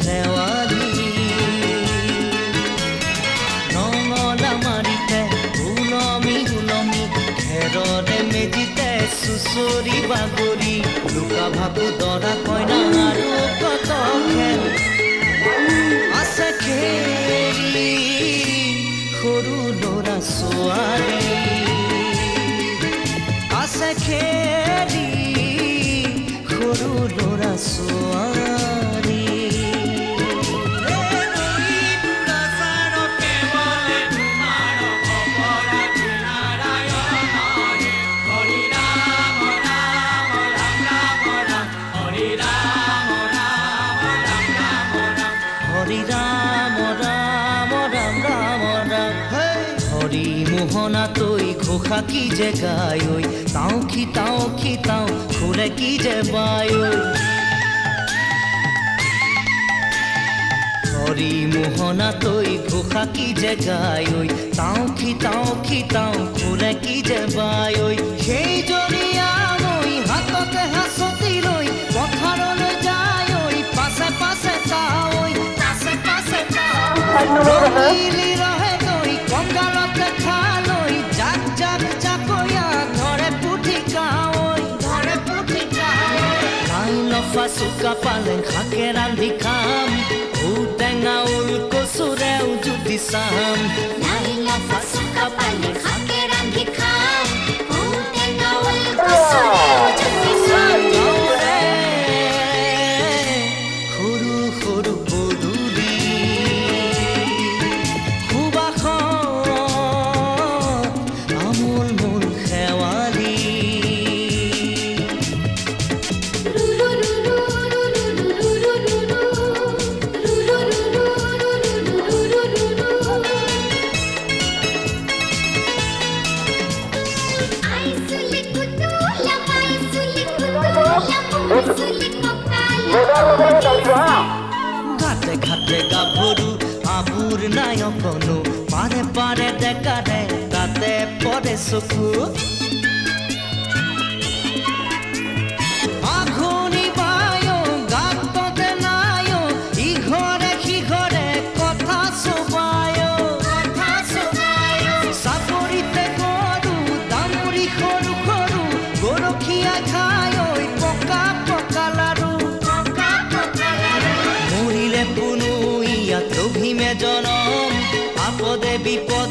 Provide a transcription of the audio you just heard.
শেৱালি নঙলা মাৰিতে উলমি উলমি ঘেৰৰে মেজিতে চুচৰি বাগৰি লুকা ভাকু দৰা কইনা আৰু কত খেল আছে খেলি সৰু ল'ৰা ছোৱালী আছে খেলি সৰু ল'ৰা ছোৱালী মোহনা তৈ ঘোষা কি যে গায় তাও খিতাও খুলে কি যে বায় হরি মোহনা তৈ ঘোষা কি যে গায় তাও খিতাও খুলে কি যে বায় সেই জৰিয়া মই হাততে হাঁচতি লৈ পথাৰলৈ যায় পাছে পাছে ৰঙিলি ৰহে তৈ কঁকালতে খালৈ জাক জাক জাকৈয়া ধৰে পুঠি কাৱৈ লাই লফা চুকা পালেং শাকে ৰান্ধি খাম ঔটেঙা ওল কচুৰেও জুতি চাম লাই লফা চুকা পালেং শাকে ৰান্ধি খাম ঔটেঙা ওল কচুৰেও জুতি চাম সৰু সৰু পদূলি ঘাটে ঘাটে গাভৰু আবুৰ নাই অকনো পাৰে পাৰে ডেকাৰে তাতে পৰে চকু আঘোণি বায় গাততে নাই ইঘৰে সিঘৰে কথা চবায় চাপৰিতে গৰু দামুৰি সৰু সৰু গৰখীয়া খায় পকা পকা লাৰু মৰিলে পুনু ইয়াত অভিমে জনম আপদে বিপদ